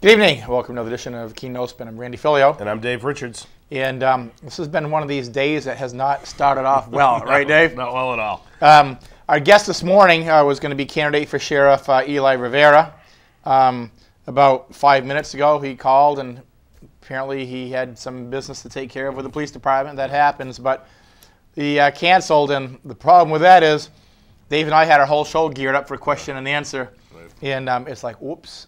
Good evening. Welcome to another edition of Keene No Spin. I'm Randy Filiault. And I'm Dave Richards. And this has been one of these days that has not started off well, right, Dave? Not well at all. Our guest this morning was going to be candidate for Sheriff Eli Rivera. About 5 minutes ago, he called, and apparently he had some business to take care of with the police department. That happens, but he canceled, and the problem with that is Dave and I had our whole show geared up for question and answer, and it's like, whoops.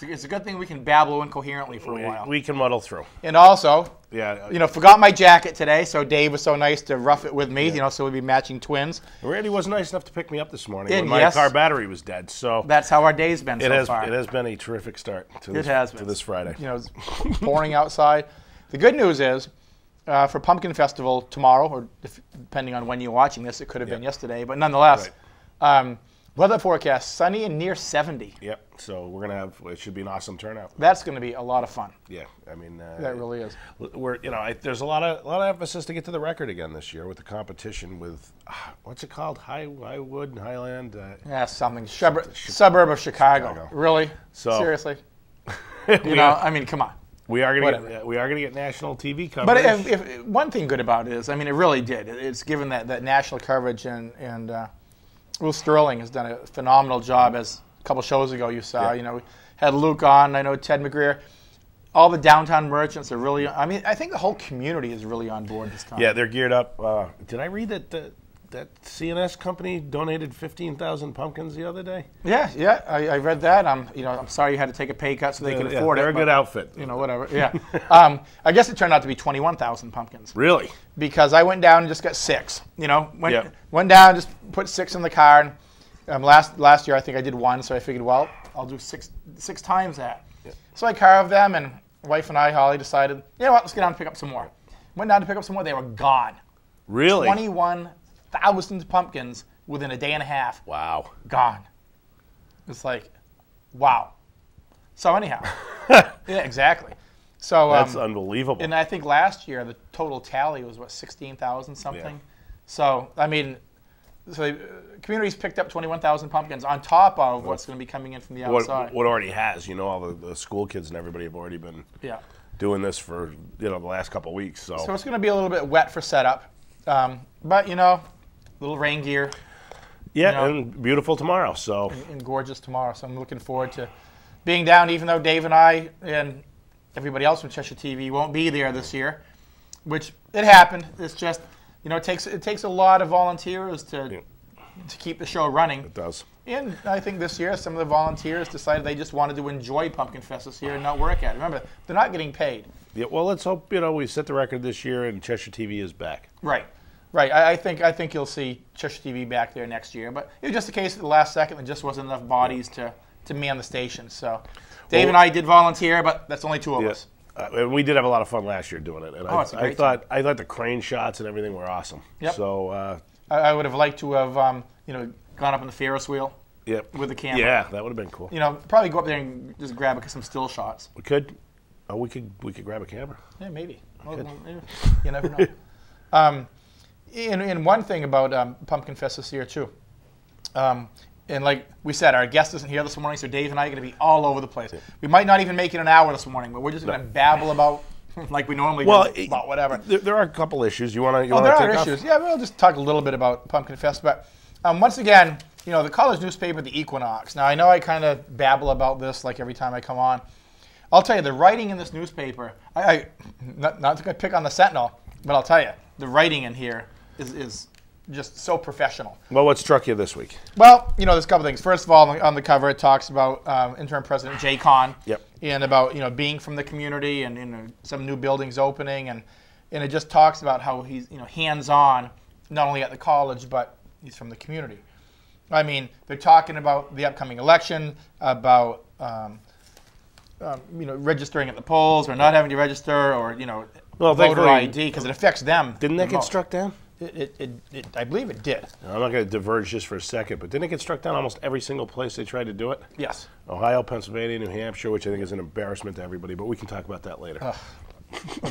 It's a good thing we can babble incoherently for a while. We can muddle through. And also, yeah, forgot my jacket today, so Dave was so nice to rough it with me, so we'd be matching twins. Randy was nice enough to pick me up this morning And when my car battery was dead. So that's how our day's been so far. It has been a terrific start to this Friday. It's pouring outside. The good news is, for Pumpkin Festival tomorrow, or depending on when you're watching this, it could have been yesterday, but nonetheless, weather forecast, sunny and near 70. Yep. So we're gonna have. It should be an awesome turnout. That's going to be a lot of fun. Yeah. I mean, that really is. There's a lot of emphasis to get to the record again this year with the competition with what's it called, Highwood, Highland. Something suburb of Chicago. Really? So seriously? I mean, come on. We are gonna get national TV coverage. But if one thing good about it is, I mean, it really did. It's given that national coverage, and Will Sterling has done a phenomenal job. As a couple shows ago you saw, we had Luke on. I know Ted McGreer. All the downtown merchants are really. I mean, I think the whole community is really on board this time. Yeah, they're geared up. Did I read that CNS company donated 15,000 pumpkins the other day? Yeah, I read that. I'm sorry you had to take a pay cut so they could afford it. They're a good outfit. Whatever. Yeah. I guess it turned out to be 21,000 pumpkins. Really? Because I went down and just got 6. Went down, just put 6 in the car. And last year I think I did 1, so I figured, well, I'll do six times that. Yeah. So I carved them, and my wife and I, Holly, decided, you know what, let's get down and pick up some more. Went down to pick up some more. They were gone. Really? 21,000 pumpkins within a day and a half. Wow. Gone. It's like, wow. So anyhow, yeah, exactly. So that's unbelievable. And I think last year the total tally was 16,000 something. Yeah. So I mean, the community's picked up 21,000 pumpkins on top of what's going to be coming in from the outside. What already has, all the school kids and everybody have already been doing this for the last couple of weeks. So it's going to be a little bit wet for setup, but little rain gear. Yeah, and beautiful tomorrow. So and gorgeous tomorrow. So I'm looking forward to being down, even though Dave and I and everybody else from Cheshire TV won't be there this year, which it happened. It's just, it takes a lot of volunteers to keep the show running. It does. And I think this year some of the volunteers decided they just wanted to enjoy Pumpkin Fest this year and not work at it. Remember, they're not getting paid. Yeah. Well, let's hope we set the record this year and Cheshire TV is back. Right. Right. I think you'll see Cheshire TV back there next year, but it was just a case at the last second there just wasn't enough bodies to man the station. So Dave and I did volunteer, but that's only 2 of us. And we did have a lot of fun last year doing it. And I thought the crane shots and everything were awesome. Yep. So I would have liked to have gone up on the Ferris wheel. Yep. With the camera. Yeah, that would have been cool. Probably go up there and just grab some still shots. We could. Oh, we could grab a camera. Yeah, maybe. You never know. And one thing about Pumpkin Fest this year, too, and like we said, our guest isn't here this morning, so Dave and I are going to be all over the place. Yeah. We might not even make it an hour this morning, but we're just going to babble about, like we normally do, about whatever. There are a couple issues. You want to there are issues. Yeah, we'll just talk a little bit about Pumpkin Fest. But once again, the college newspaper, the Equinox. Now, I know I kind of babble about this like every time I come on. I'll tell you, the writing in this newspaper, not to pick on the Sentinel, but I'll tell you, the writing in here is just so professional. Well, what struck you this week? Well, there's a couple things. First of all, on the cover, it talks about interim president Jay Kahn, and about being from the community and some new buildings opening, and it just talks about how he's hands-on, not only at the college, but he's from the community. I mean, they're talking about the upcoming election, about registering at the polls, or not having to register, or voter ID, because it affects them. Didn't that get struck down? I believe it did. I'm not going to diverge just for a second, but didn't it get struck down almost every single place they tried to do it? Yes. Ohio, Pennsylvania, New Hampshire, which I think is an embarrassment to everybody, but we can talk about that later.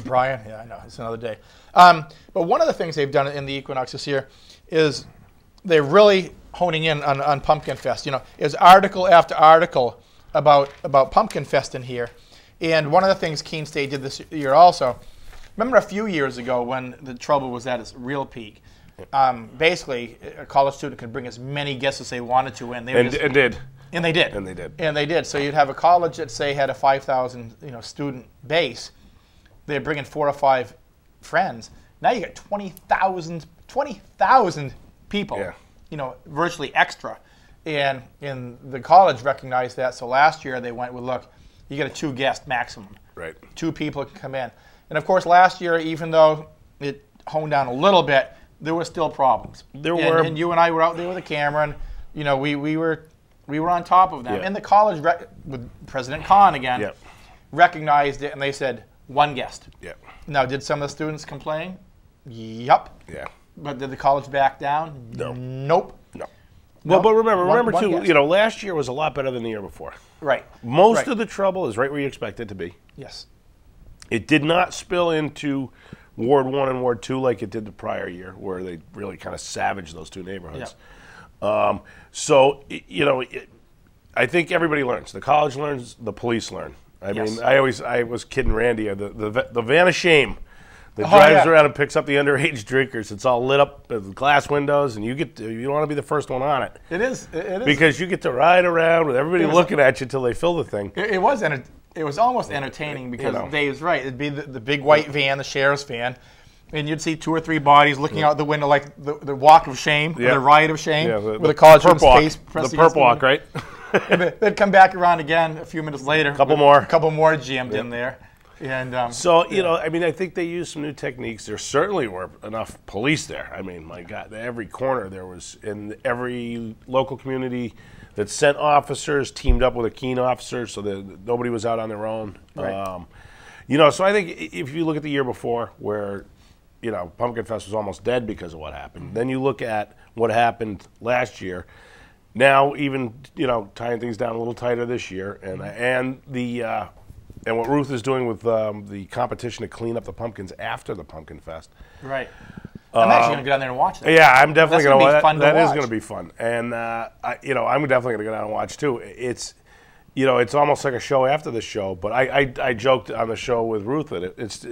Brian, yeah, I know. It's another day. But one of the things they've done in the Equinox this year is they're really honing in on Pumpkin Fest. Is article after article about Pumpkin Fest in here. And one of the things Keene State did this year also, remember a few years ago when the trouble was at its real peak, basically a college student could bring as many guests as they wanted to in. And did. And they did. And they did. And they did. So you'd have a college that, say, had a 5,000 student base. They'd bring in 4 or 5 friends. Now you got 20,000 people, virtually extra. And the college recognized that. So last year they went with, look, you get a 2 guest maximum. Right. 2 people can come in. And of course last year, even though it honed down a little bit, there were still problems. And you and I were out there with a camera, and we were on top of them. Yeah. And the college, with President Kahn again, recognized it, and they said 1 guest. Yeah. Now, did some of the students complain? Yup. Yeah. But did the college back down? No. Nope. No. Well, but remember one too, guest. last year was a lot better than the year before. Right. Most of the trouble is right where you expect it to be. Yes. It did not spill into Ward 1 and Ward 2 like it did the prior year, where they really kind of savaged those 2 neighborhoods. Yeah. I think everybody learns. The college learns, the police learn. I mean, I was kidding Randy, the van of shame that drives around and picks up the underage drinkers. It's all lit up with glass windows, and you don't want to be the first one on it. It is. Because you get to ride around with everybody looking at you until they fill the thing. It was almost entertaining because Dave's right. It'd be the big white van, the sheriff's van, and you'd see 2 or 3 bodies looking out the window like the walk of shame, or the riot of shame, with a college student's face pressed the perp walk, right? They'd come back around again a few minutes later. A couple more jammed in there. And I think they used some new techniques. There certainly were enough police there. I mean, my God, every corner there was, in every local community that sent officers teamed up with a Keene officer so that nobody was out on their own. Right. So I think if you look at the year before where, Pumpkin Fest was almost dead because of what happened, then you look at what happened last year. Now, even tying things down a little tighter this year, and what Ruth is doing with the competition to clean up the pumpkins after the Pumpkin Fest. Right. I'm actually going to go down there and watch that. Yeah, I'm definitely going to watch that. That is going to be fun, and I'm definitely going to go down and watch too. It's almost like a show after the show. But I joked on the show with Ruth that it's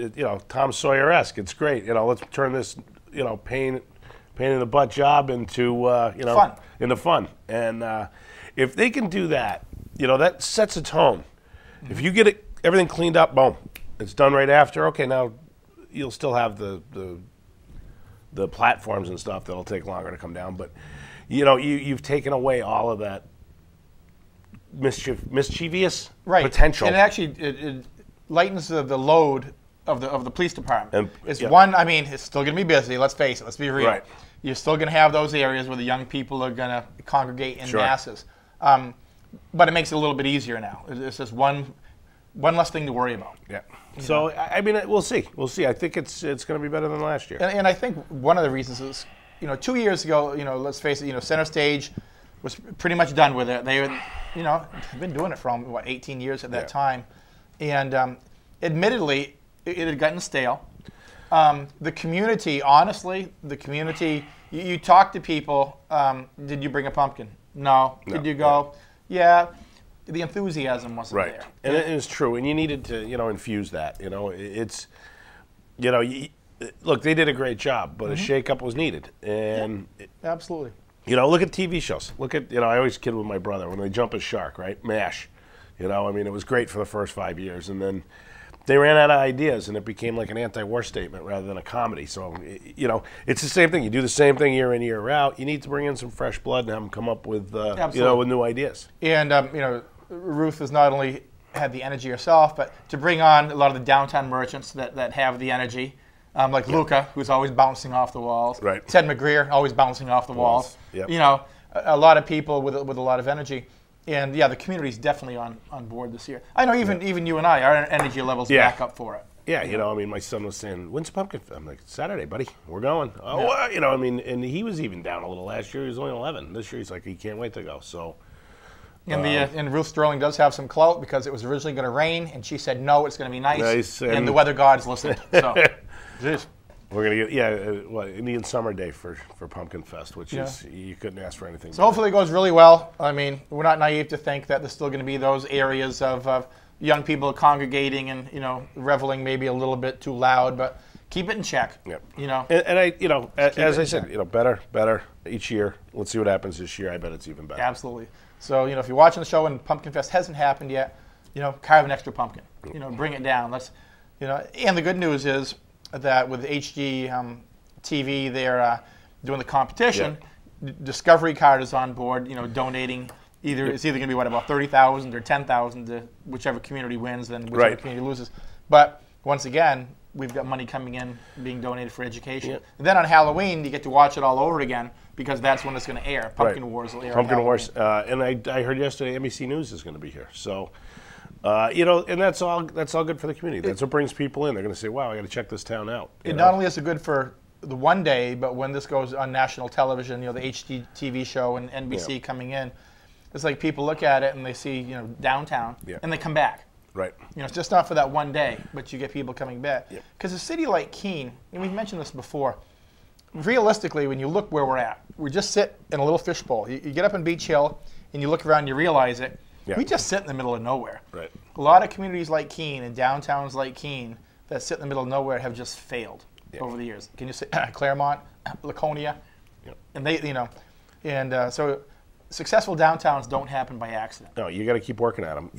Tom Sawyer-esque. It's great. Let's turn this pain in the butt job into fun. Into fun. And if they can do that, that sets a tone. Mm-hmm. If you get everything cleaned up, boom, it's done right after. Okay, now you'll still have the platforms and stuff that'll take longer to come down, but you've taken away all of that mischievous potential. And it lightens the load of the police department. It's still going to be busy. Let's face it. Let's be real. Right. You're still going to have those areas where the young people are going to congregate in masses. But it makes it a little bit easier now. It's just one less thing to worry about. Yeah. So we'll see. We'll see. I think it's going to be better than last year. And I think one of the reasons is, 2 years ago, let's face it, Center Stage was pretty much done with it. They had, been doing it for 18 years at that time, and admittedly, it had gotten stale. The community, honestly, you talk to people. Did you bring a pumpkin? No. Did you go? Yeah. The enthusiasm wasn't there. And it is true, and you needed to, infuse that. Look, they did a great job, but a shake-up was needed. And absolutely. Look at TV shows. Look at, I always kid with my brother when they jump a shark, right? MASH. It was great for the first 5 years, and then they ran out of ideas, and it became like an anti-war statement rather than a comedy. So, it's the same thing. You do the same thing year in, year out. You need to bring in some fresh blood and have them come up with, with new ideas. And, Ruth has not only had the energy herself, but to bring on a lot of the downtown merchants that have the energy, like Luca, who's always bouncing off the walls. Right. Ted McGreer, always bouncing off the walls. Yep. A lot of people with a lot of energy. And, the community's definitely on board this year. I know even you and I, our energy levels back up for it. Yeah, my son was saying, when's Pumpkin Fest? I'm like, Saturday, buddy. We're going. Oh, and he was even down a little last year. He was only 11. This year he's like, he can't wait to go. So. And Ruth Sterling does have some clout because it was originally going to rain, and she said, no, it's going to be nice. And the weather gods listened. So, We're gonna get Indian Summer Day for Pumpkin Fest, which is you couldn't ask for anything. So hopefully it goes really well. I mean, we're not naive to think that there's still going to be those areas of young people congregating and reveling maybe a little bit too loud, but keep it in check. Yep. And as I said, better each year. Let's see what happens this year. I bet it's even better. Absolutely. So if you're watching the show and Pumpkin Fest hasn't happened yet, carve an extra pumpkin. Bring it down. Let's and the good news is that with HG TV, they're doing the competition. Yeah. Discovery Card is on board. Donating it's either going to be about 30,000 or 10,000 to whichever community wins, then whichever community loses. But once again, we've got money coming in being donated for education. Yep. And then on Halloween, you get to watch it all over again because that's when it's going to air. Pumpkin Wars will air. Pumpkin Wars, and I heard yesterday NBC News is going to be here. So. And that's all good for the community. That's what brings people in. They're going to say, "Wow, I got to check this town out." Not only is it good for the one day, but when this goes on national television, the HG TV show and NBC coming in, it's like people look at it and they see downtown, and they come back. Right. It's just not for that one day, but you get people coming back. Because a city like Keene, and we've mentioned this before, realistically, when you look where we're at, we just sit in a little fishbowl. You get up in Beach Hill and you look around, you realize it. Yeah. We just sit in the middle of nowhere. Right. A lot of communities like Keene and downtowns like Keene that sit in the middle of nowhere have just failed over the years. Can you say Claremont, Laconia, and they, so successful downtowns don't happen by accident. No, you got to keep working at them.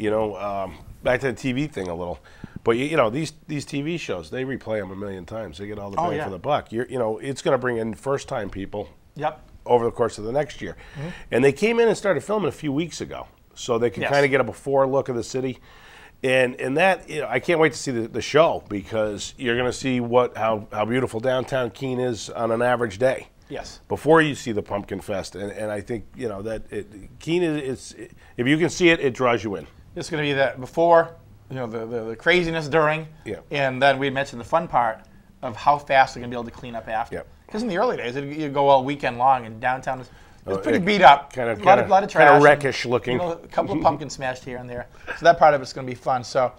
Back to the TV thing a little, but these TV shows, they replay them a million times. They get all the bang for the buck. It's going to bring in first-time people. Yep. Over the course of the next year, and they came in and started filming a few weeks ago. So they can kind of get a before look of the city, and that I can't wait to see the show because you're going to see how beautiful downtown Keene is on an average day. Yes. Before you see the Pumpkin Fest, and I think that Keene is if you can see it, it draws you in. It's going to be that before, the craziness during, and then we mentioned the fun part of how fast they're going to be able to clean up after. Because in the early days, you go all weekend long, and downtown is. It's pretty beat up. Kind of a lot of trash. Kind of wreckish looking. A couple of pumpkins smashed here and there. So that part of it's going to be fun. So,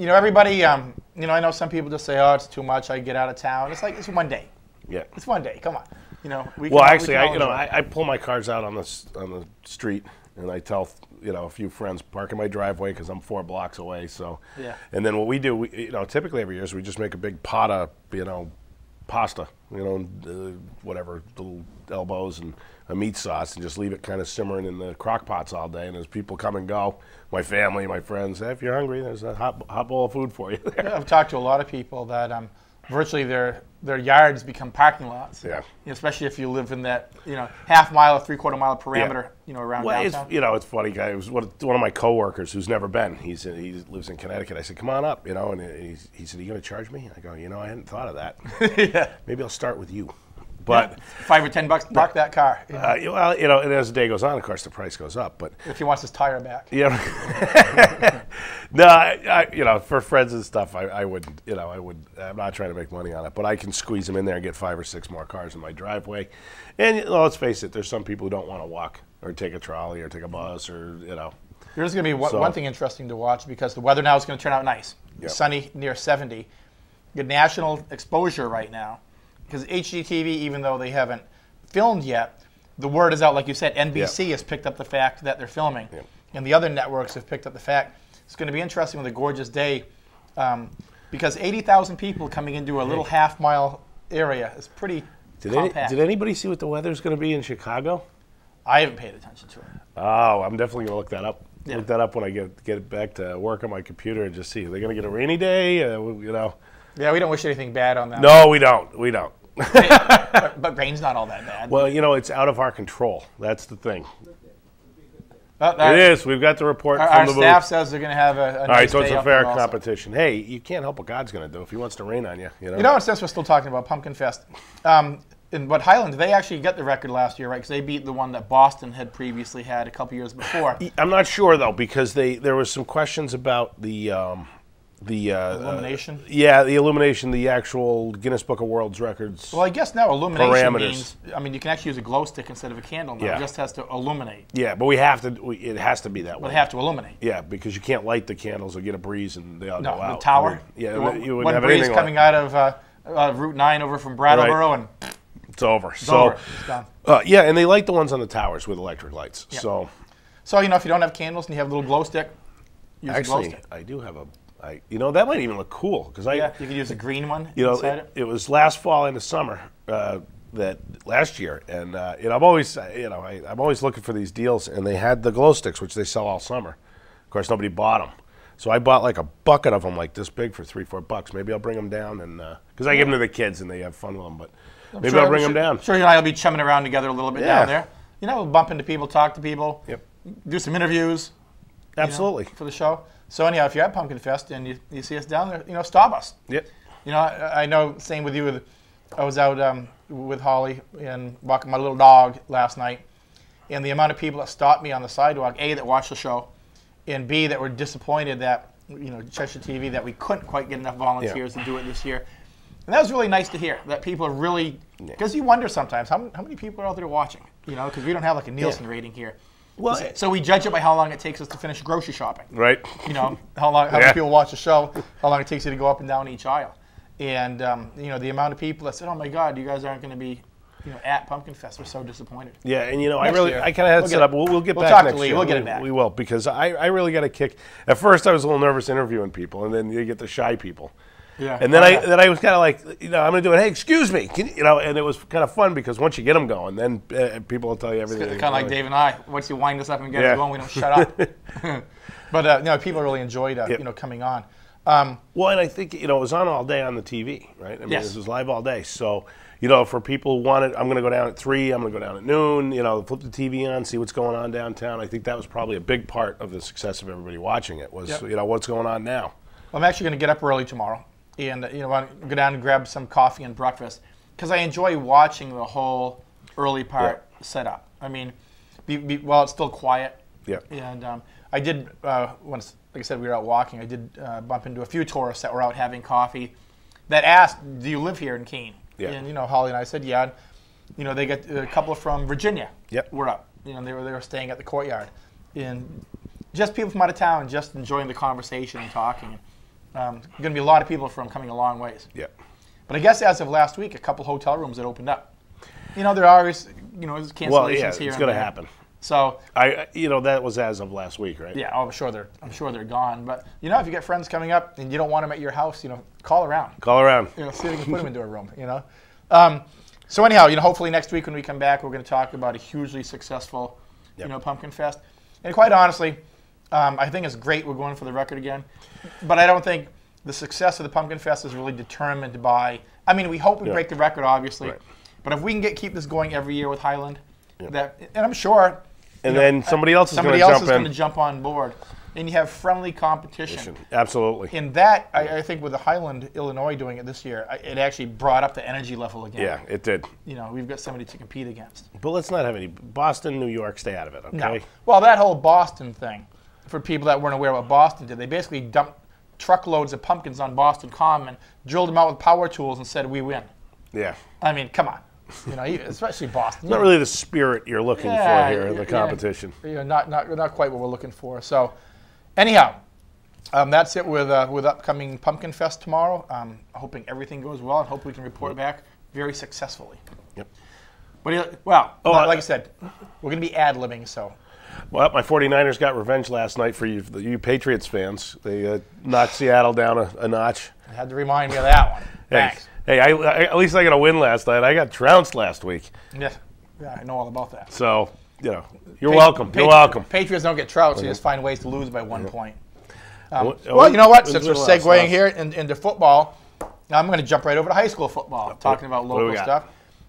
everybody, I know some people just say, "Oh, it's too much. I get out of town." It's like it's one day. Yeah. It's one day. Come on. I pull my cars out on the street and I tell a few friends park in my driveway because I'm 4 blocks away. So. Yeah. And then what we do, typically every year is we just make a big pot of pasta, whatever, little elbows and a meat sauce, and just leave it kind of simmering in the crock pots all day. And as people come and go, my family, my friends, if you're hungry, there's a hot bowl of food for you. I've talked to a lot of people that virtually their yards become parking lots. Yeah. Especially if you live in that half mile or 3/4 mile perimeter, around downtown. It's funny, guy. It was one of my coworkers who's never been. He lives in Connecticut. I said, "Come on up," and he said, "Are you going to charge me?" I go, I hadn't thought of that. Maybe I'll start with you. But $5 or $10, park that car. And as the day goes on, of course, the price goes up. But if he wants his tire back, no, for friends and stuff, I wouldn't. I'm not trying to make money on it, but I can squeeze them in there and get 5 or 6 more cars in my driveway. And let's face it, there's some people who don't want to walk or take a trolley or take a bus or There's going to be one thing interesting to watch because the weather now is going to turn out nice. Yep. Sunny, near 70. Good national exposure right now. Because HGTV, even though they haven't filmed yet, the word is out, like you said. NBC has picked up the fact that they're filming, and the other networks have picked up the fact. It's going to be interesting with a gorgeous day, because 80,000 people coming into a little half-mile area is pretty compact. Did anybody see what the weather's going to be in Chicago? I haven't paid attention to it. Oh, I'm definitely going to look that up. Yeah. Look that up when I get back to work on my computer and just see. Are they going to get a rainy day? Yeah, we don't wish anything bad on them. No, we don't. But rain's not all that bad. Well, it's out of our control. That's the thing. It is. We've got the report from the booth. Our staff says they're going to have a nice day. All right, so it's a fair competition. Hey, you can't help what God's going to do if he wants to rain on you. Since we're still talking about Pumpkin Fest, Highland, they actually got the record last year, right? Because they beat the one that Boston had previously had a couple years before. I'm not sure, though, because there was some questions about the illumination? The illumination, the actual Guinness Book of World Records. Well, I guess now illumination means, you can actually use a glow stick instead of a candle now. It just has to illuminate. Yeah, but it has to be that way. They have to illuminate. Yeah, because you can't light the candles or get a breeze and they all go out. The tower? You wouldn't one have breeze anything coming out of Route 9 over from Brattleboro, and it's over. it's over. It's gone. Yeah, and they light the ones on the towers with electric lights. Yep. So if you don't have candles and you have a little glow stick, use a glow actually, stick. I do have that might even look cool because Yeah, you could use a green one inside it. It was last fall into summer that last year, and I'm always I'm always looking for these deals, and they had the glow sticks which they sell all summer. Of course, nobody bought them, so I bought like a bucket of them like this big for $3-4. Maybe I'll bring them down, and because I give them to the kids and they have fun with them, but maybe I'll bring them down. Sure, you and I will be chumming around together a little bit down there. We'll bump into people, talk to people, do some interviews. Absolutely. For the show. So anyhow, if you're at Pumpkin Fest and you see us down there, stop us. Yep. I know, same with you. I was out with Holly and walking my little dog last night, and the amount of people that stopped me on the sidewalk, A, that watched the show, and B, that were disappointed that, Cheshire TV, that we couldn't quite get enough volunteers to do it this year. And that was really nice to hear, that people are really, because you wonder sometimes, how many people are out there watching? Because we don't have like a Nielsen rating here. Well, so we judge it by how long it takes us to finish grocery shopping. Right. How many people watch the show, how long it takes you to go up and down each aisle. And, the amount of people that said, oh my God, you guys aren't going to be, at Pumpkin Fest. We're so disappointed. Yeah, and I kind of had it set up. We'll get back talk next to Lee. year. We'll get it back. We will, because I really got a kick. At first, I was a little nervous interviewing people, and then you get the shy people. Yeah. And then I was kind of like, I'm going to do it. Hey, excuse me, and it was kind of fun because once you get them going, then people will tell you everything. It's kind of like Dave and I. Once you wind us up and get us going, we don't shut up. But people really enjoyed coming on. Well, and I think it was on all day on the TV, right? I mean, this was live all day. So for people who want it, I'm going to go down at 3. I'm going to go down at noon. Flip the TV on, see what's going on downtown. I think that was probably a big part of the success of everybody watching it was what's going on now. Well, I'm actually going to get up early tomorrow. And go down and grab some coffee and breakfast because I enjoy watching the whole early part setup. I mean, while it's still quiet. Yeah. And I did once, like I said, we were out walking. I did bump into a few tourists that were out having coffee that asked, "Do you live here in Keene?" Yeah. And Holly and I said, "Yeah." They got a couple from Virginia. Yep. Were up. They were staying at the courtyard, and just people from out of town, just enjoying the conversation and talking. Going to be a lot of people coming a long ways. Yeah. But I guess as of last week, a couple hotel rooms that opened up. There are always, cancellations here. It's going to happen. So that was as of last week, right? Yeah. I'm sure they're gone. But if you get friends coming up and you don't want them at your house, call around. Call around. See if you can put them into a room. So anyhow, hopefully next week when we come back, we're going to talk about a hugely successful, Pumpkin Fest. And quite honestly, I think it's great we're going for the record again, but I don't think the success of the Pumpkin Fest is really determined by. I mean, we hope we break the record, obviously, but if we can keep this going every year with Highland, and I'm sure, and then somebody else is going to jump on board, and you have friendly competition. Absolutely. In that, I think with the Highland, Illinois doing it this year, it actually brought up the energy level again. Yeah, it did. We've got somebody to compete against. But let's not have any Boston, New York. Stay out of it, okay? No. Well, that whole Boston thing. For people that weren't aware of what Boston did, they basically dumped truckloads of pumpkins on Boston Common, drilled them out with power tools, and said, "We win." Yeah. I mean, come on. Especially Boston. It's not really the spirit you're looking for here in the competition. Not quite what we're looking for. So, anyhow, that's it with upcoming Pumpkin Fest tomorrow. Hoping everything goes well, and hope we can report back very successfully. Yep. Like I said, we're going to be ad-libbing, so. Well, my 49ers got revenge last night for you Patriots fans. They knocked Seattle down a notch. I had to remind me of that one. Thanks. Hey, at least I got a win last night. I got trounced last week. Yeah, I know all about that. So, you're welcome. You're welcome. Patriots don't get trounced. They just find ways to lose by 1 point. Well, you know what? Since we're segueing here into football, I'm going to jump right over to high school football, talking about local stuff.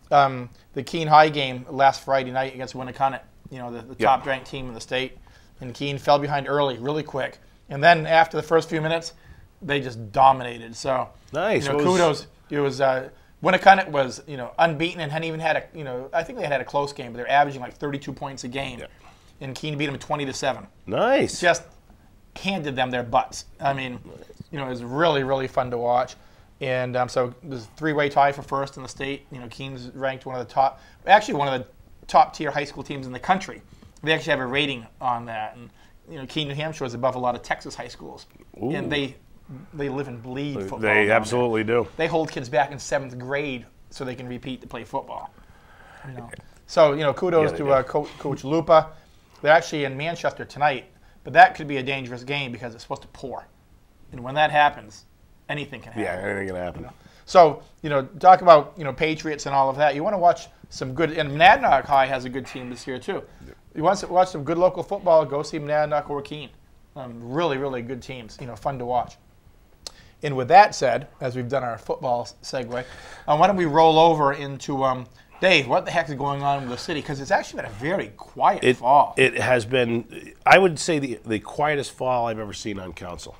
The Keene High game last Friday night against Winnicott. The top-ranked team in the state. And Keene fell behind early, really quick. And then after the first few minutes, they just dominated. So, nice. Kudos. It was Winnicott was, unbeaten and hadn't even had I think they had a close game, but they're averaging like 32 points a game. Yeah. And Keene beat them 20-7. Nice. Just handed them their butts. I mean, it was really, really fun to watch. And so it was a three-way tie for first in the state. Keene's ranked one of the top-tier high school teams in the country. They actually have a rating on that. And, Keene, New Hampshire is above a lot of Texas high schools. Ooh. And they they live and bleed football. They absolutely do. They hold kids back in 7th grade so they can repeat to play football. You know. So, you know, kudos to Coach Lupa. They're actually in Manchester tonight, but that could be a dangerous game because it's supposed to pour. And when that happens, anything can happen. Yeah, anything can happen. You know? So, you know, talk about, you know, Patriots and all of that. You want to watch some good, and Monadnock High has a good team this year too. You want to watch some good local football, go see Monadnock or Keene. Really, really good teams, you know, fun to watch. And with that said, as we've done our football segue, why don't we roll over into, Dave, what the heck is going on with the city? Because it's actually been a very quiet fall. It has been, I would say, the quietest fall I've ever seen on council.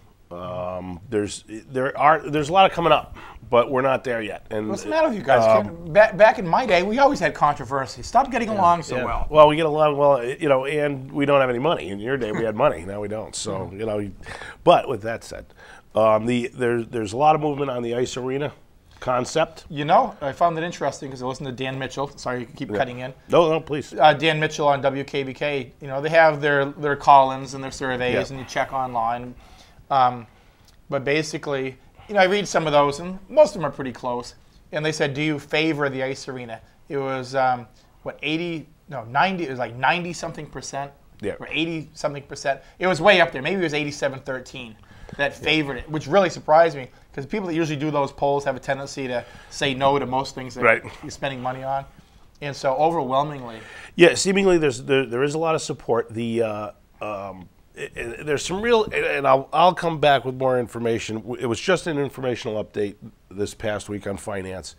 There's a lot of coming up, but we're not there yet. And what's the matter with you guys? Back in my day, we always had controversy. Stop getting along so well. Well, we get along well, you know, and we don't have any money. In your day, we had money. Now we don't. So you know, but with that said, there's a lot of movement on the ice arena concept. You know, I found it interesting because I listened to Dan Mitchell. Sorry, you keep cutting in. No, please. Dan Mitchell on WKBK. You know, they have their call-ins and their surveys, and you check online. But basically, you know, I read some of those, and most of them are pretty close. And they said, do you favor the ice arena? It was, 90, it was like 90-something%. Yeah. Or 80-something%. It was way up there. Maybe it was 87-13 that favored it, which really surprised me because people that usually do those polls have a tendency to say no to most things that you're spending money on. And so overwhelmingly. Yeah, seemingly there is a lot of support. There's some real, and I'll come back with more information. It was just an informational update this past week on finance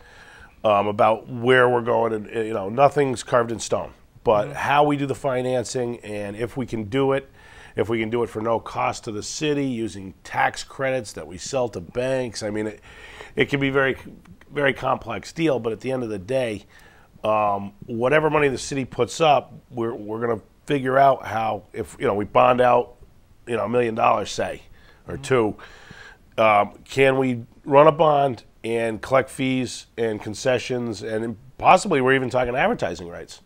about where we're going, and you know, nothing's carved in stone. But how we do the financing, and if we can do it for no cost to the city using tax credits that we sell to banks. I mean, it can be very, very complex deal. But at the end of the day, whatever money the city puts up, we're going to figure out how, if you know, we bond out, you know, $1 million, say, or two, can we run a bond and collect fees and concessions, and possibly we're even talking advertising rights,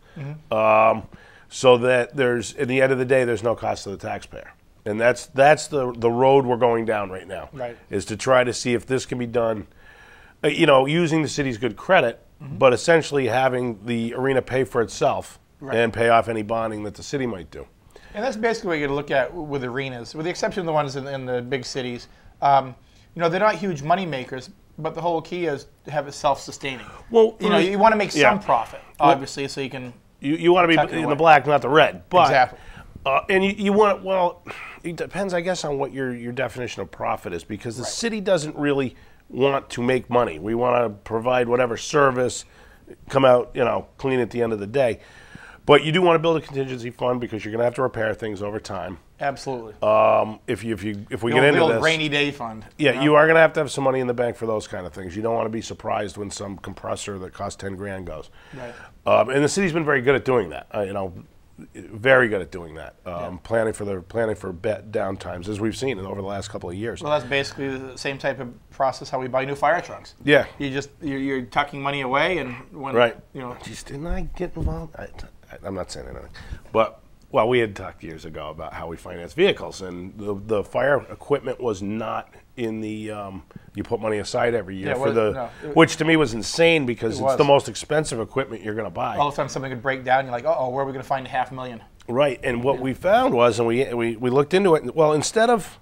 so that there's, at the end of the day, there's no cost to the taxpayer. And that's the road we're going down right now, is to try to see if this can be done, you know, using the city's good credit, but essentially having the arena pay for itself. And pay off any bonding that the city might do. And that's basically what you're going to look at with arenas, with the exception of the ones in the big cities. You know, they're not huge money makers, but the whole key is to have it self-sustaining. Well, you know, you want to make some profit, obviously, so you can. You want to be in the black, not the red. But, exactly. And you want, well, it depends, I guess, on what your definition of profit is, because the city doesn't really want to make money. We want to provide whatever service, come out, you know, clean at the end of the day. But you do want to build a contingency fund because you're going to have to repair things over time. Absolutely. If we get into this, rainy day fund. Yeah, you are going to have some money in the bank for those kind of things. You don't want to be surprised when some compressor that costs $10,000 goes. Right. And the city's been very good at doing that. You know, very good at doing that. Planning for down times, as we've seen over the last couple of years. Well, that's basically the same type of process how we buy new fire trucks. Yeah. You're tucking money away, and when you know. Jeez, didn't I get involved? I'm not saying anything, but well, we had talked years ago about how we finance vehicles, and the fire equipment was not in the you put money aside every year which to me was insane because it's the most expensive equipment you're going to buy. All of a sudden something could break down, you're like, oh, where are we going to find $500,000? Right, and what we found was, and we looked into it. Well, instead of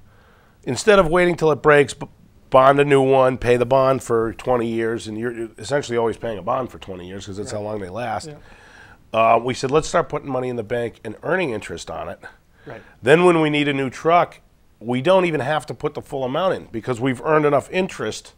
waiting till it breaks, bond a new one, pay the bond for 20 years, and you're essentially always paying a bond for 20 years because that's how long they last. We said, let's start putting money in the bank and earning interest on it. Right. Then when we need a new truck, we don't even have to put the full amount in because we've earned enough interest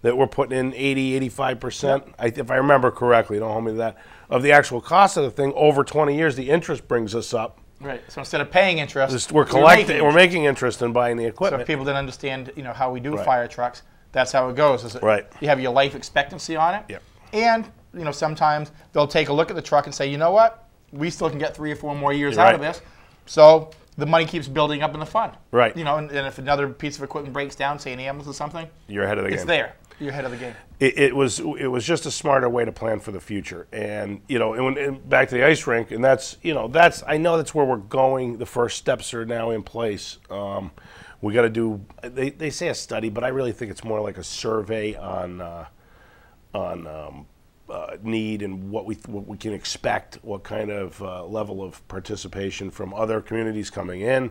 that we're putting in 80, 85%, if I remember correctly, don't hold me to that, of the actual cost of the thing. Over 20 years, the interest brings us up. Right. So instead of paying interest, we're making interest in buying the equipment. So if people didn't understand, you know, how we do fire trucks, that's how it goes. You have your life expectancy on it, and you know, sometimes they'll take a look at the truck and say, you know what, we still can get 3 or 4 more years out of this. So the money keeps building up in the fund. Right. You know, and if another piece of equipment breaks down, say an ambulance or something, you're ahead of the game. It's there. You're ahead of the game. It was just a smarter way to plan for the future. And you know, and back to the ice rink, and that's, you know, I know that's where we're going. The first steps are now in place. We got to do. They say a study, but I really think it's more like a survey on need and what we can expect, what kind of level of participation from other communities coming in.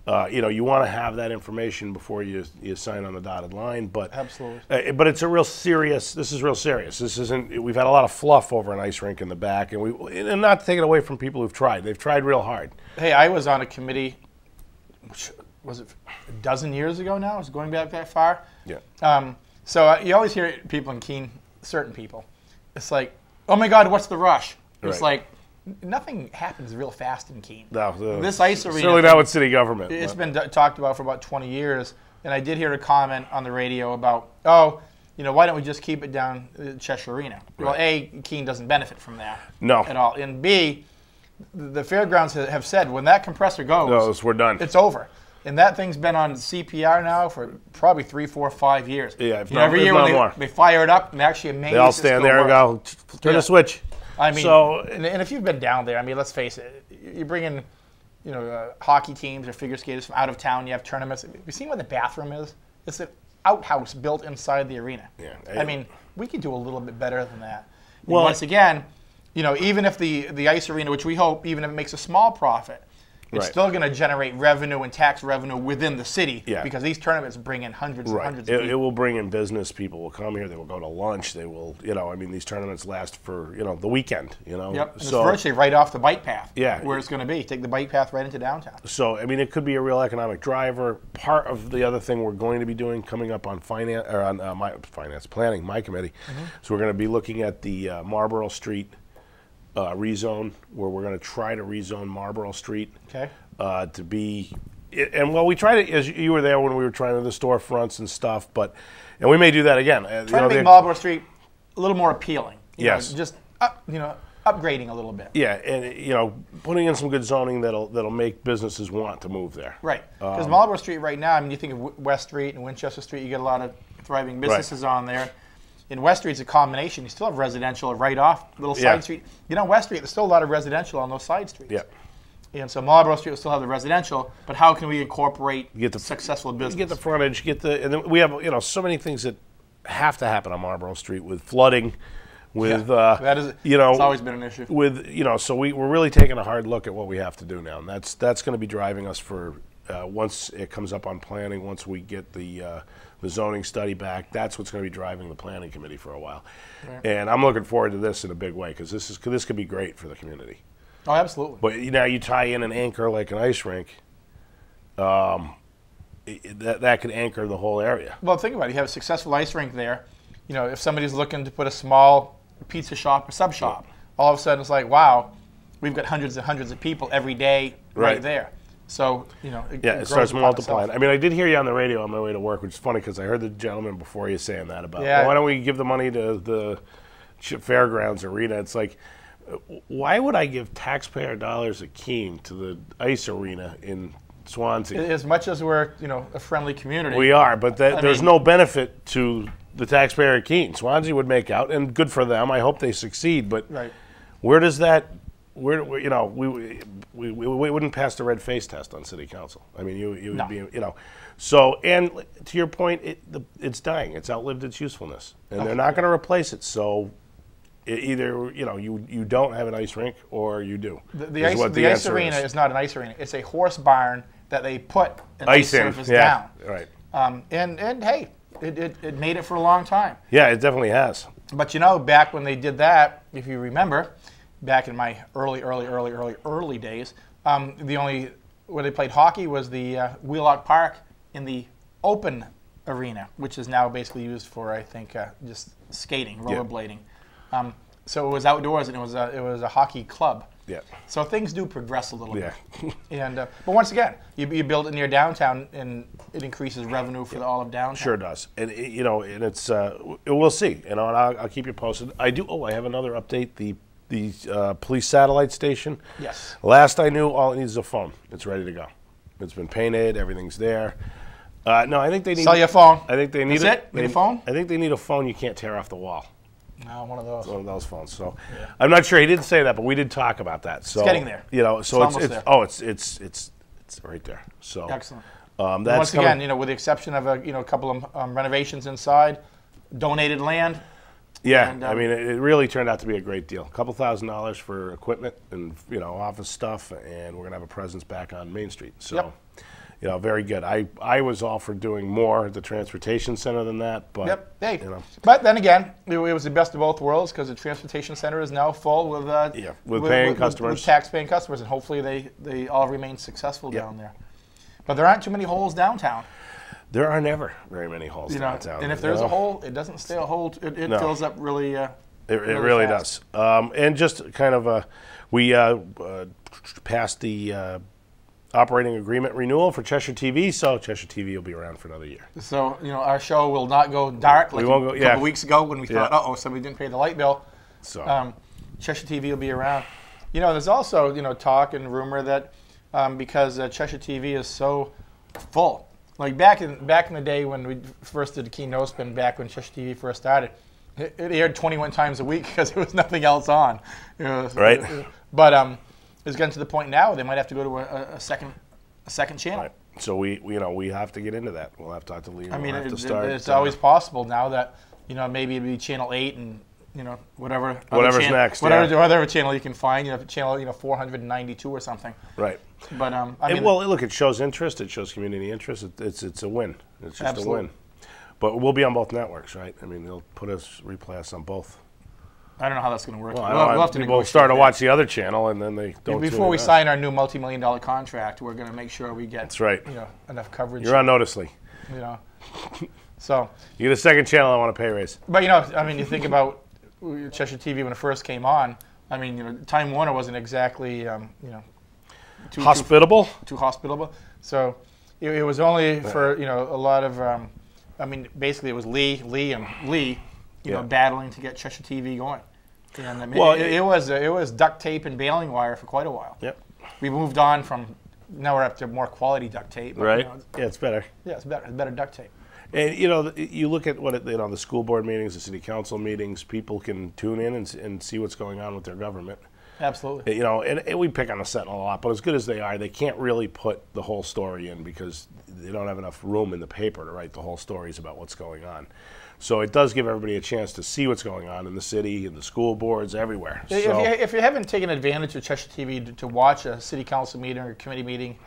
You want to have that information before you sign on the dotted line, but absolutely. But it's a real serious. This is real serious. This isn't. We've had a lot of fluff over an ice rink in the back, and not to take it away from people who've tried. They've tried real hard. Hey, I was on a committee. Was it a dozen years ago now? Is it going back that far? Yeah. So you always hear people in Keene, certain people. It's like, oh my God, what's the rush? It's like, nothing happens real fast in Keene. No, this ice arena. Certainly not with city government. It's been talked about for about 20 years, and I did hear a comment on the radio about, oh, why don't we just keep it down at Cheshire Arena? Well, A, Keene doesn't benefit from that at all, and B, the fairgrounds have said when that compressor goes, we're done. It's over. And that thing's been on CPR now for probably 3, 4, 5 years. Yeah, every year when they fire it up, I'm actually amazed. They all stand there and go, turn the switch. I mean, and if you've been down there, I mean, let's face it, you bring in, hockey teams or figure skaters from out of town. You have tournaments. Have you seen where the bathroom is? It's an outhouse built inside the arena. Yeah, I mean, we could do a little bit better than that. Well, once again, even if the ice arena, which we hope, even if it makes a small profit, it's still going to generate revenue and tax revenue within the city because these tournaments bring in hundreds and hundreds of people. It will bring in business. People will come here. They will go to lunch. They will, these tournaments last for, the weekend, Yep, and so, it's virtually right off the bike path where it's going to be. Take the bike path right into downtown. So, I mean, it could be a real economic driver. Part of the other thing we're going to be doing coming up on finance, or on my finance planning, my committee, so we're going to be looking at the Marlborough Street rezone, where we're going to try to rezone Marlborough Street to be, and we tried it, as you were there when we were trying to the storefronts and stuff, and we may do that again. Trying to make Marlborough Street a little more appealing. Yes. Just upgrading a little bit. Yeah, and putting in some good zoning that'll make businesses want to move there. Right, because Marlborough Street right now, I mean, you think of West Street and Winchester Street, you get a lot of thriving businesses on there. In West Street, it's a combination. You still have residential right off little side street. West Street, there's still a lot of residential on those side streets. Yeah. And so Marlborough Street will still have the residential, but how can we incorporate successful business? Get the frontage, and then we have so many things that have to happen on Marlborough Street with flooding, with that is it's always been an issue. With so we're really taking a hard look at what we have to do now, and that's going to be driving us for once it comes up on planning. Once we get the zoning study back, that's what's going to be driving the planning committee for a while. Right. And I'm looking forward to this in a big way because this could be great for the community. Oh, absolutely. But now you tie in an anchor like an ice rink, that could anchor the whole area. Well, think about it. You have a successful ice rink there. If somebody's looking to put a small pizza shop or sub shop, all of a sudden it's like, wow, we've got hundreds and hundreds of people every day right there. So, it starts multiplying. I mean, I did hear you on the radio on my way to work, which is funny because I heard the gentleman before you saying that about, why don't we give the money to the fairgrounds arena? It's like, why would I give taxpayer dollars at Keene to the ice arena in Swansea? As much as we're, a friendly community. We are, but there's no benefit to the taxpayer at Keene. Swansea would make out, and good for them. I hope they succeed, but where does that... we wouldn't pass the red face test on city council. I mean, you would be, So, and to your point, it's dying. It's outlived its usefulness, and they're not going to replace it. So, either you don't have an ice rink or you do. The ice arena is not an ice arena. It's a horse barn that they put an ice surface down. Right. And hey, it made it for a long time. Yeah, it definitely has. But back when they did that, if you remember. Back in my early days, where they played hockey was the Wheelock Park in the open arena, which is now basically used for, I think, just skating, rollerblading. So it was outdoors, and it was a hockey club. Yeah. So things do progress a little bit. And but once again, you build it near downtown, and it increases revenue for all of downtown. Sure does. And and it's we'll see. And I'll keep you posted. I have another update. The police satellite station. Yes. Last I knew, all it needs is a phone. It's ready to go. It's been painted. Everything's there. No, I think they need. Sell your phone. I think they need That's it. Need a phone. I think they need a phone you can't tear off the wall. No, one of those. One of those phones. So, I'm not sure he didn't say that, but we did talk about that. So it's getting there. So it's it's right there. So excellent. Once again, with the exception of a couple of renovations inside, donated land. Yeah, and, I mean, it really turned out to be a great deal. A couple $1,000s for equipment and office stuff, and we're gonna have a presence back on Main Street. So, very good. I was all for doing more at the transportation center than that, but Hey, but then again, it was the best of both worlds because the transportation center is now full with paying customers, with tax-paying customers, and hopefully they all remain successful down there. But there aren't too many holes downtown. There are never very many holes downtown. And if there's a hole, it doesn't stay a hole. It fills up really. It really does. And just kind of, we passed the operating agreement renewal for Cheshire TV, so Cheshire TV will be around for another year. So our show will not go dark like a couple weeks ago when we thought, somebody didn't pay the light bill. So Cheshire TV will be around. There's also talk and rumor that because Cheshire TV is so full. Like back in the day when we first did Keene No Spin, back when Cheshire TV first started, it aired 21 times a week because there was nothing else on. Right. But it's getting to the point now where they might have to go to a second channel. Right. So we have to get into that. We'll have to talk to Lee. I mean, it's always possible now that maybe it'd be channel 8 and whatever's next. Whatever channel you can find, channel 492 or something. Right. But look, it shows interest. It shows community interest. It's a win. It's just a win. But we'll be on both networks, right? I mean, they'll replay us on both. I don't know how that's going to work. Well, we'll have to people start to watch the other channel, and then they don't. Before we sign our new multi-million-dollar contract, we're going to make sure we get. That's right. Enough coverage. You're on notice, Lee. So you get a second channel. I want a pay raise. But you think about Cheshire TV when it first came on. I mean, Time Warner wasn't exactly too hospitable. Too hospitable. So it was only for a lot of. Basically it was Lee, battling to get Cheshire TV going. And it was duct tape and baling wire for quite a while. Yep. We moved on from now we're up to more quality duct tape. Right. It's better. Yeah, it's better. It's better duct tape. And you look at the school board meetings, the city council meetings. People can tune in and see what's going on with their government. Absolutely. And we pick on the Sentinel a lot, but as good as they are, they can't really put the whole story in because they don't have enough room in the paper to write the whole stories about what's going on. So it does give everybody a chance to see what's going on in the city, in the school boards, everywhere. If you haven't taken advantage of Cheshire TV to watch a city council meeting or committee meeting,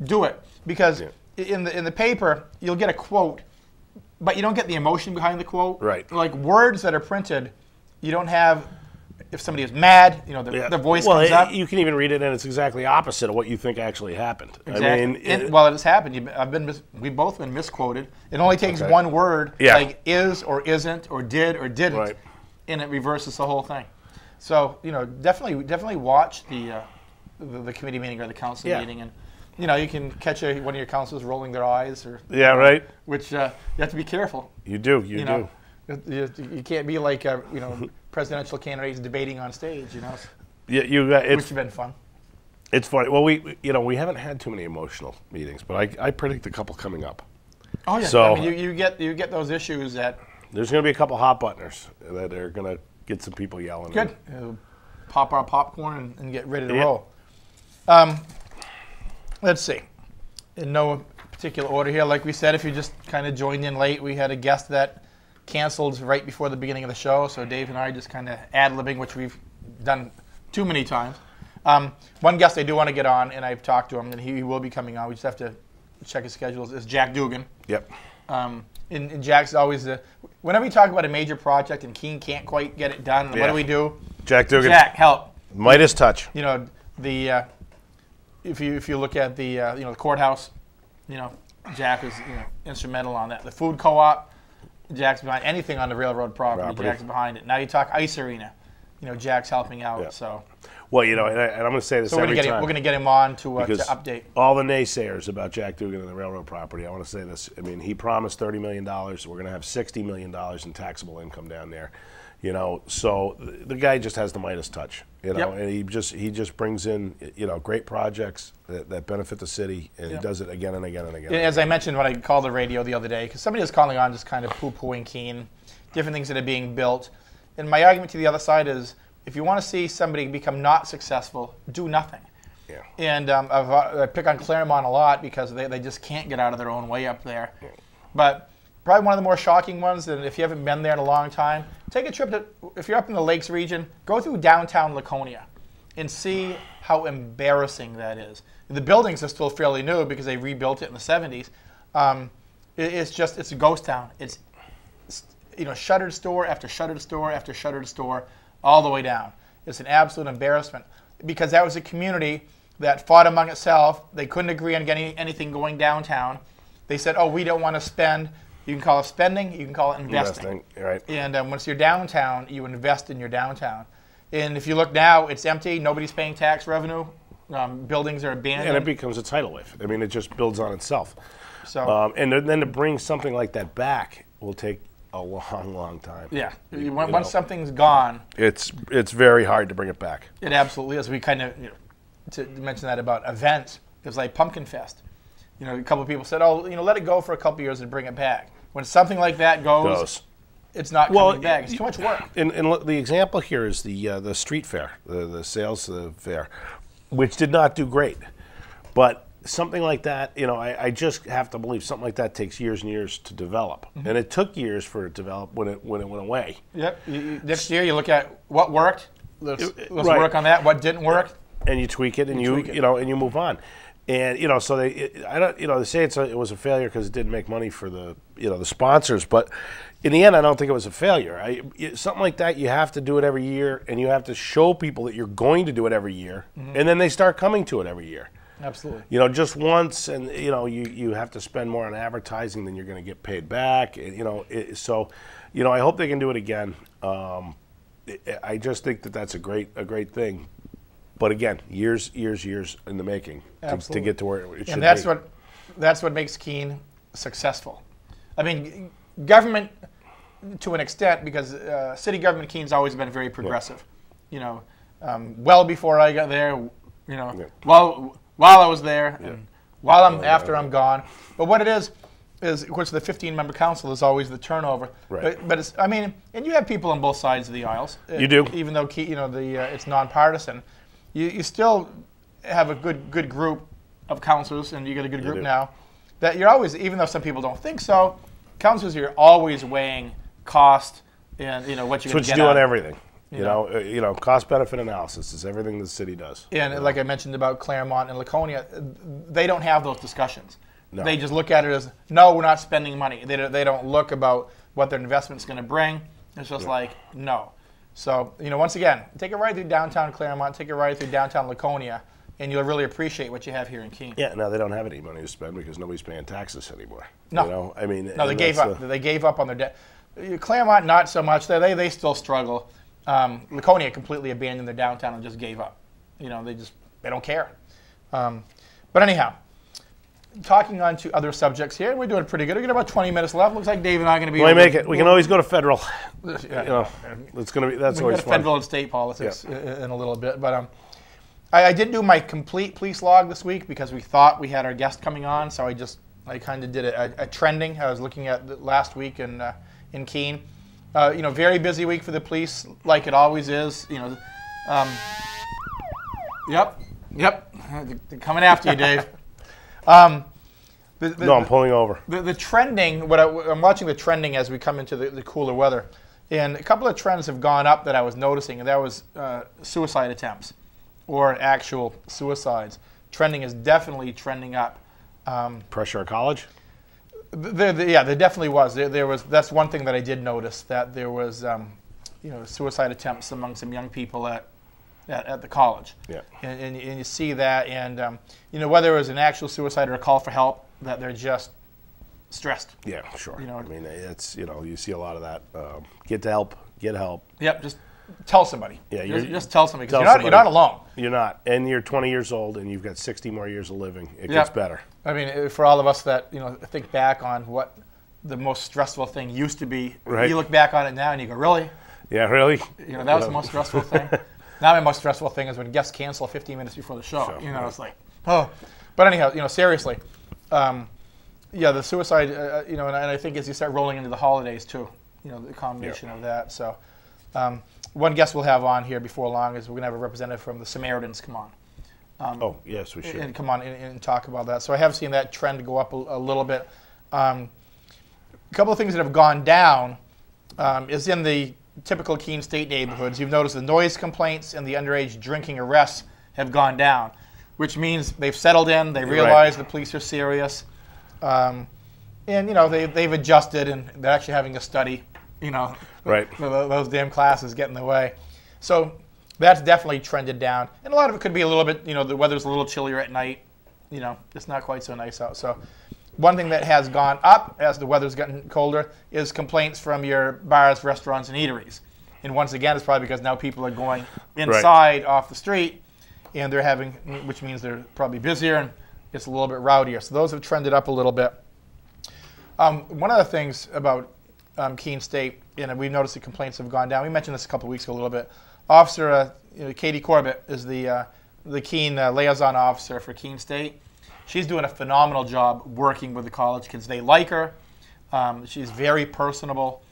do it because in the paper you'll get a quote, but you don't get the emotion behind the quote. Right. Like words that are printed, you don't have. If somebody is mad, their voice comes up. You can even read it, and it's exactly opposite of what you think actually happened. Exactly. I mean, it has happened. We've both been misquoted. It only takes one word, like is or isn't or did or didn't, and it reverses the whole thing. So definitely watch the committee meeting or the council meeting, and you can catch one of your councilors rolling their eyes or which you have to be careful. You do. You do. You can't be like presidential candidates debating on stage, which has been fun. It's funny. Well, we haven't had too many emotional meetings, but I predict a couple coming up. Oh yeah. So you get those issues that there's going to be a couple hot buttoners that are going to get some people yelling. Good. Pop our popcorn and get ready to roll. Let's see. In no particular order here, like we said, if you just kind of joined in late, we had a guest that canceled right before the beginning of the show, so Dave and I just kind of ad-libbing, which we've done too many times. One guest I do want to get on, and I've talked to him, and he will be coming on. We just have to check his schedule. Is Jack Dugan. Yep. And Jack's always whenever we talk about a major project and Keene can't quite get it done, what do we do? Jack Dugan. Jack, help. Midas touch. If you look at the courthouse, Jack is instrumental on that. The food co-op. Jack's behind anything on the railroad property. Jack's behind it. Now you talk ice arena, Jack's helping out. Yeah. So, well, and I'm going to say this every time. We're going to get him on to update all the naysayers about Jack Dugan and the railroad property. I want to say this. I mean, he promised $30 million. We're going to have $60 million in taxable income down there. So the guy just has the Midas touch. And he just brings in great projects that benefit the city, and he does it again and again and again. As I mentioned when I called the radio the other day, because somebody was calling on just kind of poo-pooing Keene, different things that are being built, and my argument to the other side is, if you want to see somebody become not successful, do nothing. Yeah. And I pick on Claremont a lot because they just can't get out of their own way up there. Yeah. But probably one of the more shocking ones, and if you haven't been there in a long time, take a trip to, if you're up in the Lakes region, go through downtown Laconia and see how embarrassing that is. The buildings are still fairly new because they rebuilt it in the 70s. It's a ghost town. It's shuttered store after shuttered store after shuttered store all the way down. It's an absolute embarrassment because that was a community that fought among itself. They couldn't agree on getting anything going downtown. They said, oh, we don't want to spend. You can call it spending. You can call it investing. Right. And once you're downtown, you invest in your downtown. And if you look now, it's empty. Nobody's paying tax revenue. Buildings are abandoned. And it becomes a tidal wave. I mean, it just builds on itself. So, and then to bring something like that back will take a long, long time. Yeah. Once something's gone, it's very hard to bring it back. It absolutely is. We kind of, to mention that about events, it was like Pumpkin Fest. A couple of people said, oh, let it go for a couple of years and bring it back. When something like that goes. It's not coming back. It's too much work. And the example here is the street fair, the sales fair, which did not do great. But something like that, I just have to believe something like that takes years and years to develop. Mm-hmm. And it took years for it to develop when it went away. Yep. Next year you look at what worked. Let's work on that. What didn't work. And you tweak it, and and you move on. And so they say it was a failure because it didn't make money for the the sponsors, but in the end, I don't think it was a failure. Something like that, you have to do it every year, and you have to show people that you're going to do it every year, mm-hmm. and then they start coming to it every year. Absolutely. Just once, and you have to spend more on advertising than you're going to get paid back. So I hope they can do it again. I just think that's a great thing. But again, years in the making to get to where it should be. And that's what makes Keene successful. I mean, government to an extent, because city government Keene's always been very progressive. Yeah. Well before I got there, yeah. while I was there, yeah. and while I'm gone. But what it is of course the 15-member council is always the turnover. Right. But it's, and you have people on both sides of the aisles. You do. Even though it's nonpartisan. You still have a good group of councilors, and you get a good group now, that you're always, even though some people don't think so, councilors, you're always weighing cost and what you're going to get do on everything. Cost-benefit analysis is everything the city does. And like I mentioned about Claremont and Laconia, they don't have those discussions. No. They just look at it as, no, we're not spending money. They don't look about what their investment's going to bring. It's just like, no. So, once again, take a ride through downtown Claremont, take a ride through downtown Laconia, and you'll really appreciate what you have here in Keene. Yeah, now they don't have any money to spend because nobody's paying taxes anymore. No. No, they gave up. They gave up on their debt. Claremont, not so much. They still struggle. Laconia completely abandoned their downtown and just gave up. They don't care. But anyhow, talking on to other subjects here, we're doing pretty good. We got about 20 minutes left. Looks like Dave and I are going to be. We make it. We can always go to federal. Yeah. It's going to be. That's always fun. Federal and state politics in a little bit, but I didn't do my complete police log this week because we thought we had our guest coming on, so I kind of did a trending. I was looking at last week in Keene. Very busy week for the police, like it always is. Yep, they're coming after you, Dave. No, I'm pulling over. The trending, I'm watching the trending as we come into the cooler weather. And a couple of trends have gone up that I was noticing, and that was suicide attempts or actual suicides. Trending is definitely trending up. Pressure at college? There definitely was. There was. That's one thing that I did notice, that there was suicide attempts among some young people at the college. Yeah. And you see that, and whether it was an actual suicide or a call for help, that they're just stressed. Yeah, sure. It's you see a lot of that. Get help. Yep. Just tell somebody. Yeah. Just tell somebody, because you're not alone. You're not, and you're 20 years old, and you've got 60 more years of living. It gets better. I mean, for all of us that think back on what the most stressful thing used to be, right. You look back on it now and you go, really? Yeah, really. That was the most stressful thing. Now my most stressful thing is when guests cancel 15 minutes before the show. Right. It's like, oh. But anyhow, seriously, the suicide, and I think as you start rolling into the holidays too, the combination of that. So, one guest we'll have on here before long is we're going to have a representative from the Samaritans come on. Oh, yes, we should. And come on and talk about that. So I have seen that trend go up a little bit. A couple of things that have gone down is in the typical Keene State neighborhoods. You've noticed the noise complaints and the underage drinking arrests have gone down, which means they've settled in. They realize the police are serious, and they've adjusted, and they're actually having a study. Those damn classes get in the way. So that's definitely trended down, and a lot of it could be a little bit. The weather's a little chillier at night. It's not quite so nice out. So one thing that has gone up as the weather's gotten colder is complaints from your bars, restaurants, and eateries. And once again, it's probably because now people are going inside off the street, and they're having, which means they're probably busier and it's a little bit rowdier. So those have trended up a little bit. One of the things about Keene State, we've noticed the complaints have gone down. We mentioned this a couple of weeks ago a little bit. Officer Katie Corbett is the Keene liaison officer for Keene State. She's doing a phenomenal job working with the college kids. They like her. She's very personable,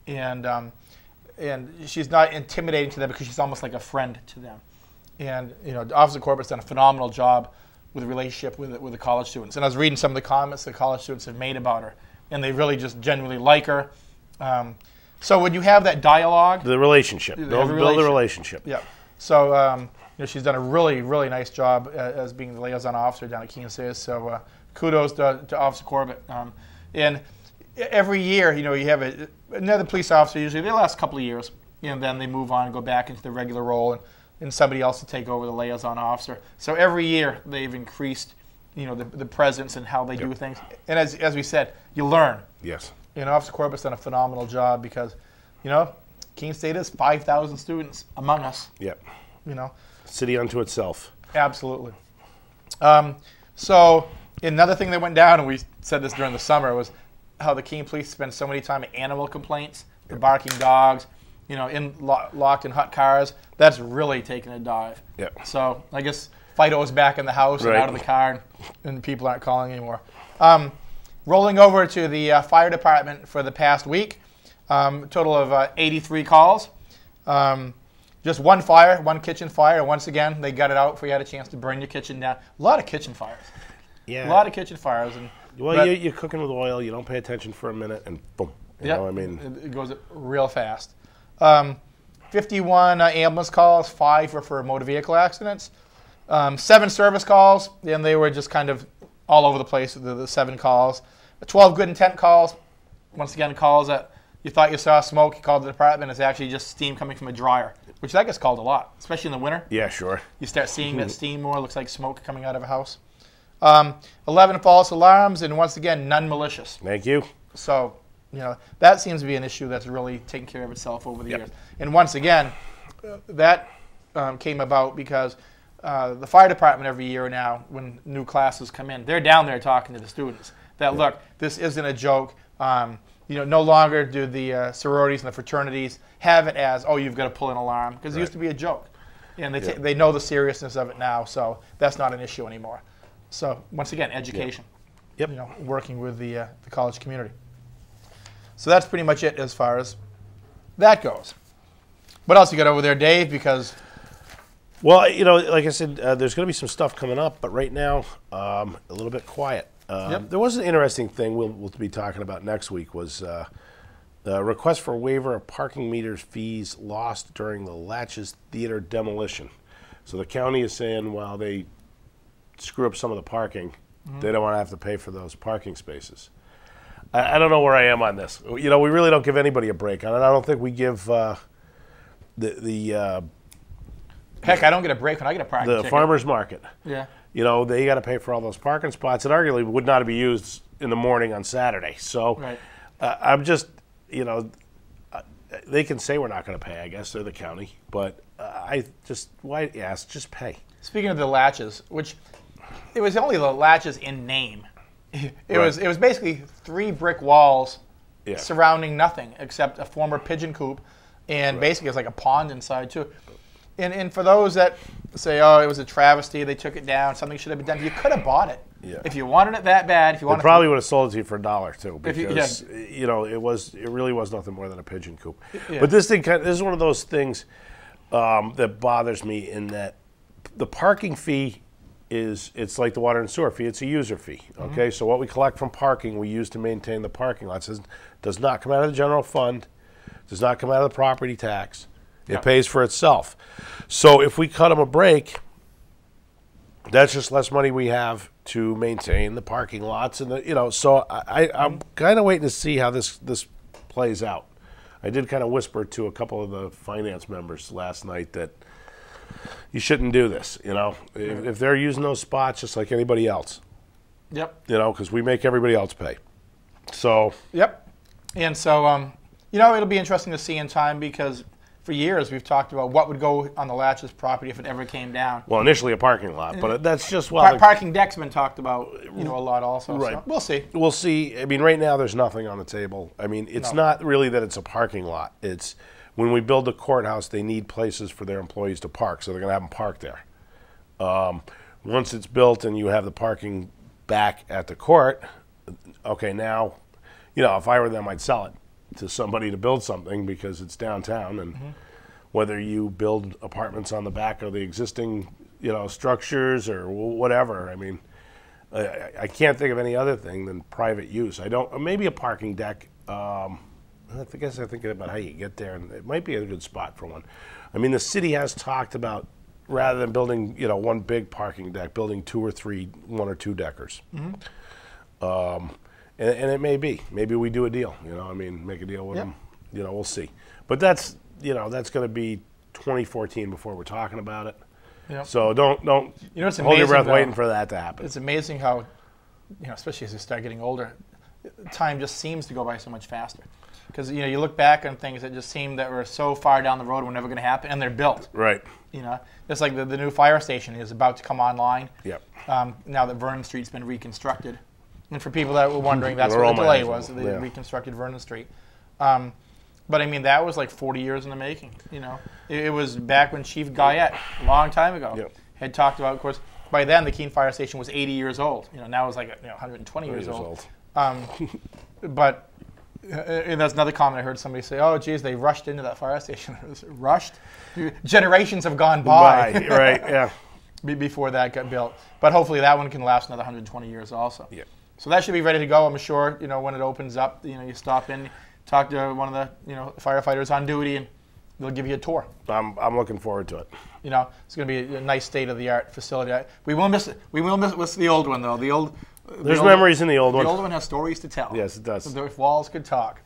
and she's not intimidating to them because she's almost like a friend to them. And Officer Corbett's done a phenomenal job with the relationship with the college students. And I was reading some of the comments the college students have made about her, and they really just genuinely like her. So when you have that dialogue, the relationship, build the relationship. Yeah. So she's done a really, really nice job as being the liaison officer down at Keene State. So kudos to Officer Corbett. And every year, you have another police officer. Usually, they last a couple of years, and then they move on and go back into the regular role, and somebody else to take over the liaison officer. So every year, they've increased, the presence and how they do things. And as we said, you learn. Yes. Officer Corbett's done a phenomenal job because, Keene State is 5,000 students among us. Yep. City unto itself. Absolutely. So another thing that went down, and we said this during the summer, was how the Keene police spend so many time at animal complaints, the barking dogs, locked in hot cars. That's really taken a dive. Yep. So I guess Fido's back in the house and out of the car, and people aren't calling anymore. Rolling over to the fire department for the past week, total of 83 calls. Just one fire, one kitchen fire. Once again, they got it out before you had a chance to burn your kitchen down. A lot of kitchen fires. Yeah. A lot of kitchen fires. You're cooking with oil. You don't pay attention for a minute, and boom. It goes real fast. 51 ambulance calls. 5 were for motor vehicle accidents. 7 service calls, and they were just kind of all over the place, the 7 calls. 12 good intent calls. Once again, calls that you thought you saw smoke, you called the department. It's actually just steam coming from a dryer, which that gets called a lot, especially in the winter. Yeah, sure. You start seeing that steam more. Looks like smoke coming out of a house. 11 false alarms, and once again, none malicious. Thank you. So, that seems to be an issue that's really taken care of itself over the years. And once again, that came about because the fire department every year now, when new classes come in, they're down there talking to the students that, look, this isn't a joke. No longer do the sororities and the fraternities have it as, oh, you've got to pull an alarm, because it used to be a joke. And they know the seriousness of it now, so that's not an issue anymore. So once again, education. Yep. Working with the college community. So that's pretty much it as far as that goes. What else you got over there, Dave? Because well, like I said, there's going to be some stuff coming up, but right now, a little bit quiet. There was an interesting thing we'll be talking about next week was the request for waiver of parking meters fees lost during the Latches Theater demolition. So the county is saying while they screw up some of the parking, they don't want to have to pay for those parking spaces. I don't know where I am on this. We really don't give anybody a break on it. I don't think we give heck, I don't get a break when I get a parking ticket. The farmer's market. Yeah. They got to pay for all those parking spots that arguably would not be used in the morning on Saturday. So I'm just, they can say we're not going to pay, I guess. They're the county. But just pay. Speaking of the latches, which it was only the latches in name. It was basically 3 brick walls surrounding nothing except a former pigeon coop, and basically it's like a pond inside too. And for those that say, oh, it was a travesty, they took it down, something should have been done, you could have bought it. Yeah. If you wanted it that bad, if you wanted, they probably would have sold it to you for $1 too, because it really was nothing more than a pigeon coop. Yeah. But this is one of those things that bothers me in that the parking fee is it's like the water and sewer fee. It's a user fee. Okay, so what we collect from parking, we use to maintain the parking lots. It does not come out of the general fund. Does not come out of the property tax. It pays for itself. So if we cut them a break, that's just less money we have to maintain the parking lots, and So I'm kind of waiting to see how this plays out. I did kind of whisper to a couple of the finance members last night that you shouldn't do this. If they're using those spots just like anybody else. Yep. Because we make everybody else pay. So. Yep. And so it'll be interesting to see in time, because for years we've talked about what would go on the Latches property if it ever came down. Well, initially a parking lot, but that's just parking deck's been talked about, a lot also. Right. So we'll see. We'll see. I mean, right now there's nothing on the table. I mean, it's not really that it's a parking lot. It's when we build the courthouse, they need places for their employees to park, so they're going to have them park there. Once it's built and you have the parking back at the court, okay, now, if I were them, I'd sell it to somebody to build something because it's downtown, and whether you build apartments on the back of the existing structures or whatever, I mean, I can't think of any other thing than private use. Maybe a parking deck. I guess I think about how you get there, and it might be a good spot for one. I mean, the city has talked about, rather than building one big parking deck, building 2 or 3 1 or 2 deckers. And it may be. Maybe we do a deal, make a deal with them. We'll see. But that's going to be 2014 before we're talking about it. Yep. So don't it's hold your breath though, waiting for that to happen. It's amazing how, especially as you start getting older, time just seems to go by so much faster. Because, you look back on things that just seem that were so far down the road were never going to happen, and they're built. Right. Just like the new fire station is about to come online. Yep. Now that Vernon Street's been reconstructed. And for people that were wondering, that's what the delay was. They reconstructed Vernon Street. But, I mean, that was like 40 years in the making, It was back when Chief Guyette, a long time ago, had talked about, of course, by then the Keene Fire Station was 80 years old. Now it's like 120 years old. But and that's another comment I heard somebody say, oh, geez, they rushed into that fire station. It was rushed? Generations have gone by. Right, yeah. Before that got built. But hopefully that one can last another 120 years also. Yeah. So that should be ready to go, I'm sure. When it opens up, you stop in, talk to one of the firefighters on duty, and they'll give you a tour. I'm looking forward to it. It's going to be a nice state-of-the-art facility. We will miss the old one, though. There's memories in the old one. The old one has stories to tell. Yes, it does. If walls could talk,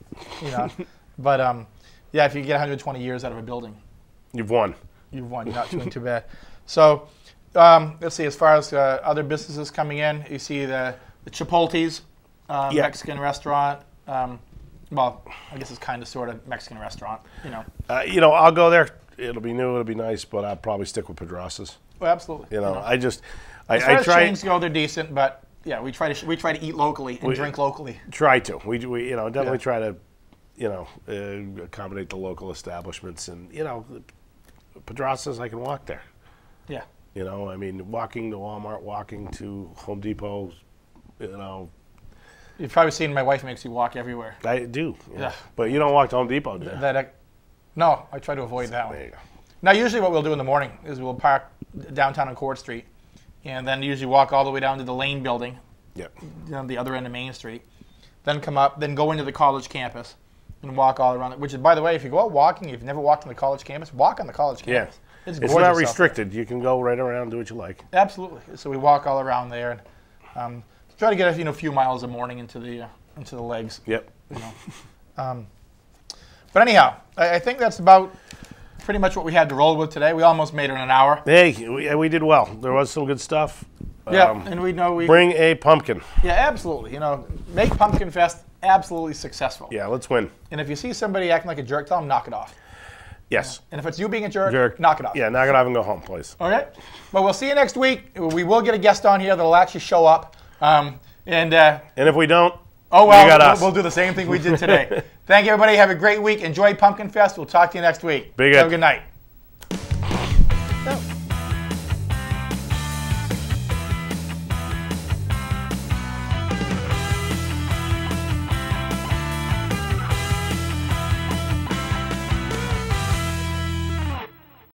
But if you get 120 years out of a building, you've won. You've won. You're not doing too bad. So let's see. As far as other businesses coming in, you see the Chipotle's Mexican restaurant. Well, I guess it's kind of sort of Mexican restaurant. I'll go there. It'll be new. It'll be nice, but I'll probably stick with Pedrassa's. Oh, absolutely. As far as chains go, they're decent, but. Yeah, we try to eat locally and drink locally. Try to. We definitely try to, accommodate the local establishments, and Pedrassa's, I can walk there. Yeah. I mean, walking to Walmart, walking to Home Depot, You've probably seen my wife makes you walk everywhere. I do. Yeah. But you don't walk to Home Depot, do you? No, I try to avoid that one. There you go. Now, usually what we'll do in the morning is we'll park downtown on Court Street. And then usually walk all the way down to the Lane building, the other end of Main Street. Then come up, then go into the college campus and walk all around it. Which is, by the way, if you go out walking, if you've never walked on the college campus, walk on the college campus. Yeah. It's not restricted. You can go right around and do what you like. Absolutely. So we walk all around there and try to get a few miles a morning into the legs. Yep. But anyhow, I think that's about pretty much what we had to roll with today. We almost made it in an hour. Hey, we did well. There was some good stuff. Yeah, and we know we bring a pumpkin. Yeah, absolutely. Make Pumpkin Fest absolutely successful. Yeah, let's win. And if you see somebody acting like a jerk, tell them knock it off. Yes. And if it's you being a jerk, knock it off. Yeah, knock it off and go home, please. Okay. But we'll see you next week. We will get a guest on here that'll actually show up. And if we don't, oh well, we'll do the same thing we did today. Thank you, everybody. Have a great week. Enjoy Pumpkin Fest. We'll talk to you next week. Have a good night.